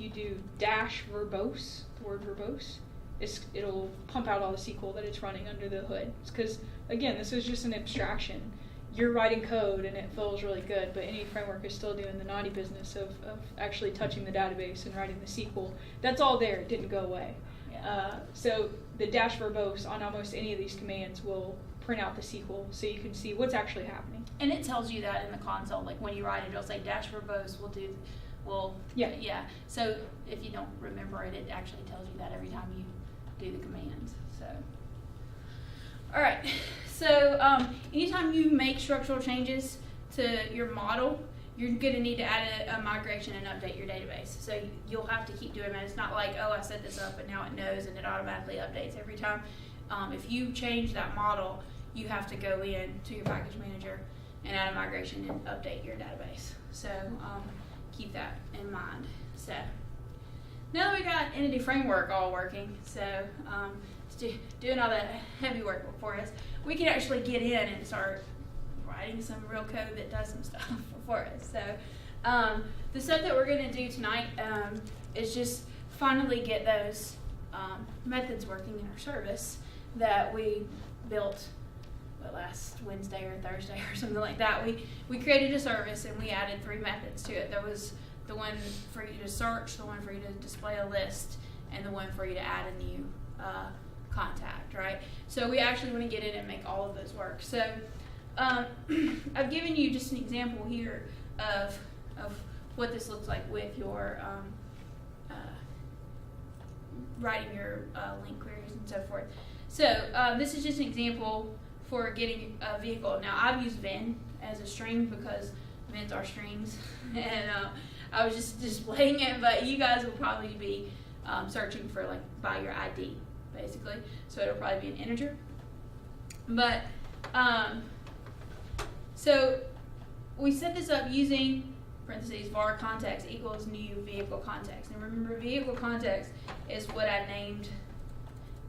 if you do dash verbose, the word verbose, it'll pump out all the SQL that it's running under the hood. It's because, again, this is just an abstraction. You're writing code and it feels really good, but any framework is still doing the naughty business of actually touching the database and writing the SQL. That's all there. It didn't go away. Yeah. So the dash verbose on almost any of these commands will print out the SQL so you can see what's actually happening. And it tells you that in the console. Like when you write it, it'll say dash verbose yeah. So if you don't remember it, it actually tells you that every time you do the commands. So, all right. So anytime you make structural changes to your model, you're going to need to add a migration and update your database. So you'll have to keep doing that. It's not like, oh, I set this up and now it knows and it automatically updates every time. If you change that model, you have to go in to your package manager and add a migration and update your database. So keep that in mind. So now that we got Entity Framework all working, so doing all that heavy work for us, we can actually get in and start writing some real code that does some stuff for us. So the stuff that we're going to do tonight is just finally get those methods working in our service that we built last Wednesday or Thursday or something like that. We created a service and we added 3 methods to it. There was the one for you to search, the one for you to display a list, and the one for you to add a new contact, right? So we actually want to get in and make all of those work. So I've given you just an example here of what this looks like with your writing your link queries and so forth. So this is just an example for getting a vehicle. Now I've used VIN as a string because VINs are strings, and I was just displaying it, but you guys will probably be searching for like by your ID, basically. So it'll probably be an integer. But so we set this up using parentheses var context equals new vehicle context. And remember, vehicle context is what I named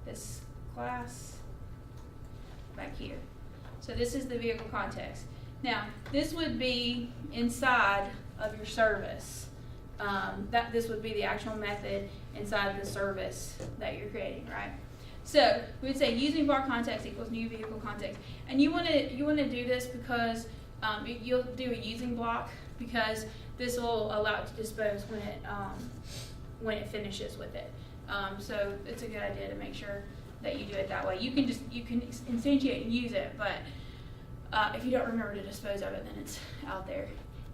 this class back here. So this is the vehicle context. Now this would be inside of your service. This would be the actual method inside the service that you're creating, right? So we would say using var context equals new vehicle context, and you want to do this because you'll do a using block, because this will allow it to dispose when it finishes with it. So it's a good idea to make sure that you do it that way. You can instantiate and use it, but if you don't remember to dispose of it, then it's out there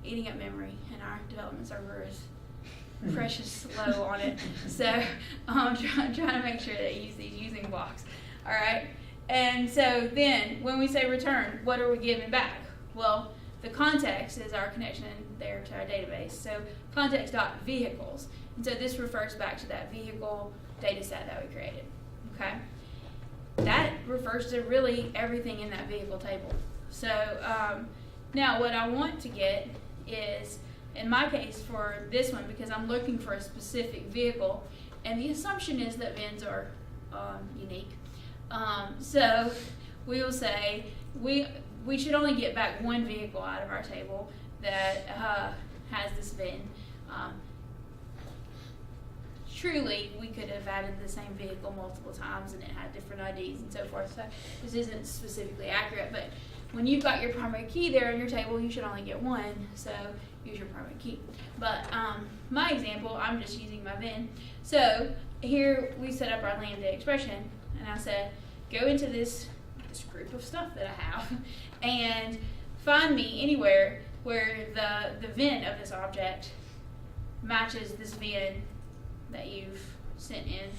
eating up memory, and our development server is precious low on it. So I'm trying to make sure that you use these using blocks. All right. And so then when we say return, what are we giving back? Well, the context is our connection there to our database. So context.vehicles. And so this refers back to that vehicle data set that we created. Okay. That refers to really everything in that vehicle table. So now what I want to get is, in my case for this one, because I'm looking for a specific vehicle, and the assumption is that VINs are unique. So we will say we should only get back one vehicle out of our table that has this VIN. Truly, we could have added the same vehicle multiple times and it had different IDs and so forth. So this isn't specifically accurate, but when you've got your primary key there on your table, you should only get one, so use your primary key. But my example, I'm just using my VIN. So here we set up our lambda expression, and I said, go into this group of stuff that I have and find me anywhere where the VIN of this object matches this VIN that you've sent in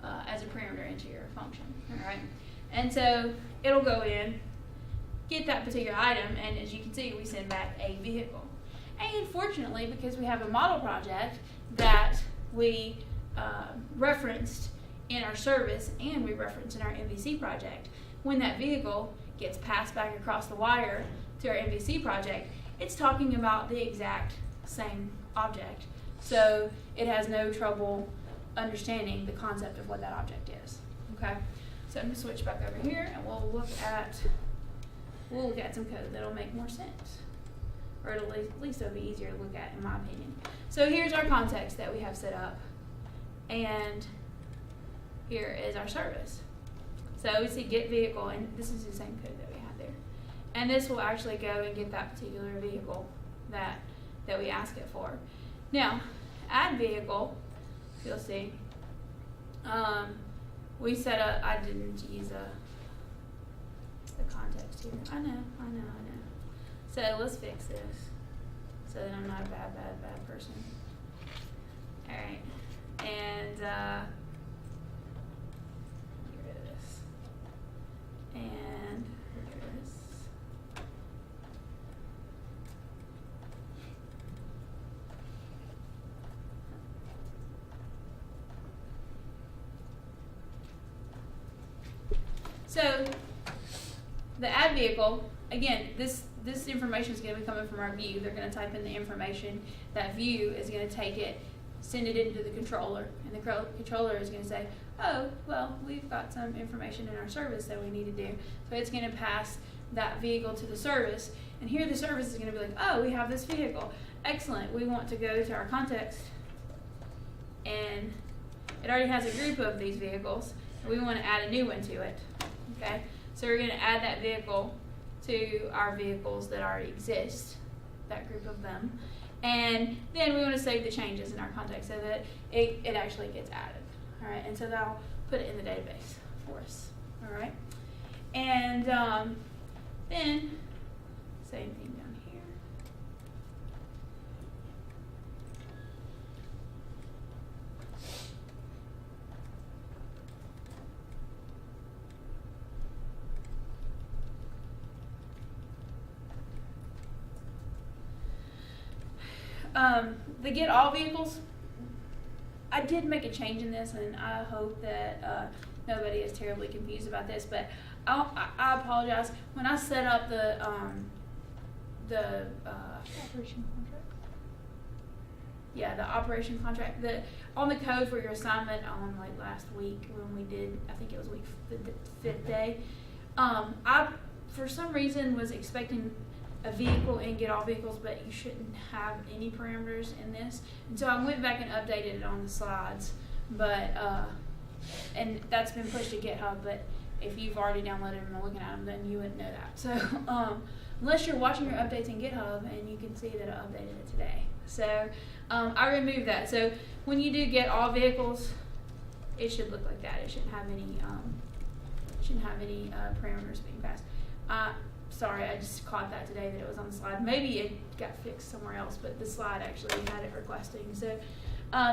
as a parameter into your function. All right. And so it'll go in, get that particular item, and as you can see, we send back a vehicle. And fortunately, because we have a model project that we referenced in our service and we referenced in our MVC project, when that vehicle gets passed back across the wire to our MVC project, it's talking about the exact same object. So it has no trouble understanding the concept of what that object is. Okay? So I'm going to switch back over here, and we'll look at some code that'll make more sense, or at least it'll be easier to look at, in my opinion. So here's our context that we have set up, and here is our service. So we see get vehicle, and this is the same code that we have there. And this will actually go and get that particular vehicle that we ask it for. Now, add vehicle, you'll see, we set up, I didn't use the context here. I know. So let's fix this so that I'm not a bad person. All right, and get rid of this, and get rid of this. So the add vehicle, again, this information is going to be coming from our view. They're going to type in the information. That view is going to take it, send it into the controller, and the controller is going to say, oh, well, we've got some information in our service that we need to do. So it's going to pass that vehicle to the service, and here the service is going to be like, oh, we have this vehicle. Excellent. We want to go to our context, and it already has a group of these vehicles, and we want to add a new one to it. Okay, so we're going to add that vehicle to our vehicles that already exist, that group of them, and then we want to save the changes in our context so that it actually gets added. All right, and so that'll put it in the database for us. All right, and then same thing down here. The get all vehicles, I did make a change in this, and I hope that nobody is terribly confused about this, but I apologize. When I set up the Operation contract. Yeah, the operation contract, on the code for your assignment on like last week when we did, I think it was the fifth day, I for some reason was expecting a vehicle and get all vehicles, but you shouldn't have any parameters in this. And so I went back and updated it on the slides, but and that's been pushed to GitHub, but if you've already downloaded them and looking at them, then you wouldn't know that. So unless you're watching your updates in GitHub, and you can see that I updated it today. So I removed that. So when you do get all vehicles, it should look like that. It shouldn't have any parameters being passed. Sorry, I just caught that today that it was on the slide. Maybe it got fixed somewhere else, but the slide actually had it requesting. So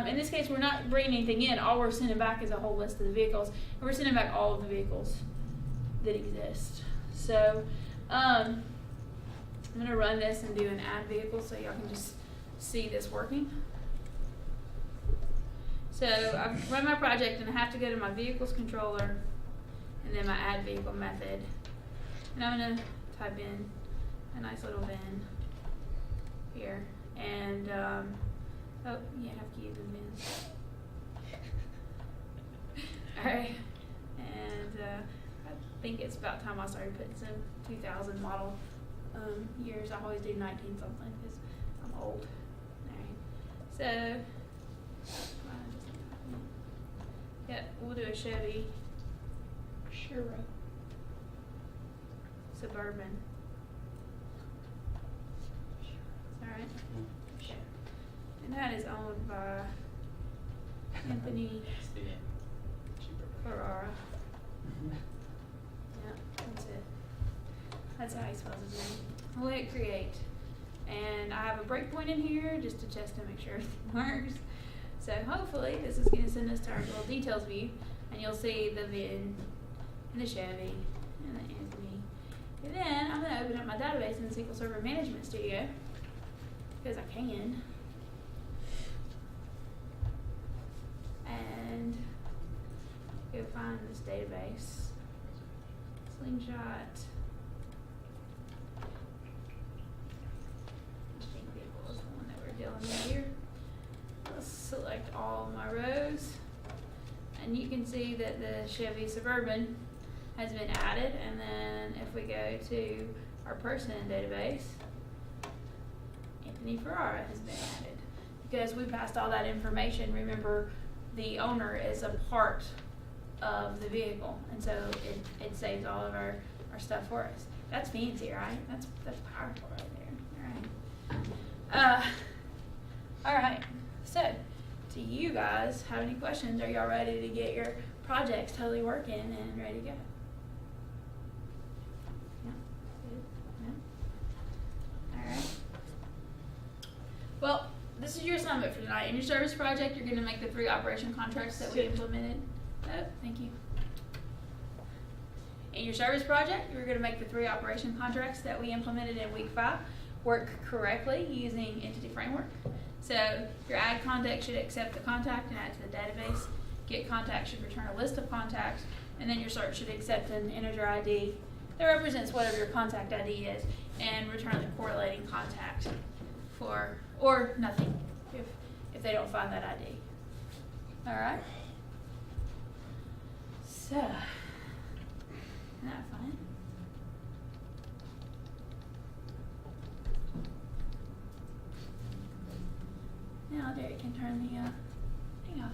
in this case, we're not bringing anything in. All we're sending back is a whole list of the vehicles. And we're sending back all of the vehicles that exist. So I'm going to run this and do an add vehicle so y'all can just see this working. So I've run my project, and I have to go to my vehicles controller and then my add vehicle method. And I'm going to type in a nice little bin here, and oh, you have to use the bin. All right, and I think it's about time I started putting some 2000 model years. I always do 19 something because I'm old. All right, so yeah, we'll do a Chevy. Sure. Suburban. Alright. And that is owned by Anthony Ferrara. Yeah, that's it. That's how he spells his name. We'll hit create. And I have a breakpoint in here just to test to make sure everything works. So hopefully this is going to send us to our little details view, and you'll see the VIN and the Chevy and the Anthony. And then I'm going to open up my database in the SQL Server Management Studio because I can. And go find this database. Slingshot. I think vehicle is the one that we're dealing with here. Let's select all my rows. And you can see that the Chevy Suburban has been added, and then if we go to our person database, Anthony Ferrara has been added. because we passed all that information. Remember, the owner is a part of the vehicle, and so it saves all of our stuff for us. That's fancy, right? That's powerful right there. All right. So, do you guys have any questions? Are y'all ready to get your projects totally working and ready to go? No? Good? No? All right. Well, this is your assignment for tonight. In your service project, you're going to make the 3 operation contracts that we implemented. Oh, thank you. In your service project, you're going to make the 3 operation contracts that we implemented in week 5 work correctly using Entity Framework. So your add contact should accept the contact and add to the database. Get contact should return a list of contacts, and then your search should accept an integer ID that represents whatever your contact ID is, and return the correlating contact for, or nothing if they don't find that ID. All right. So, isn't that fun? Now Derek can turn the thing off.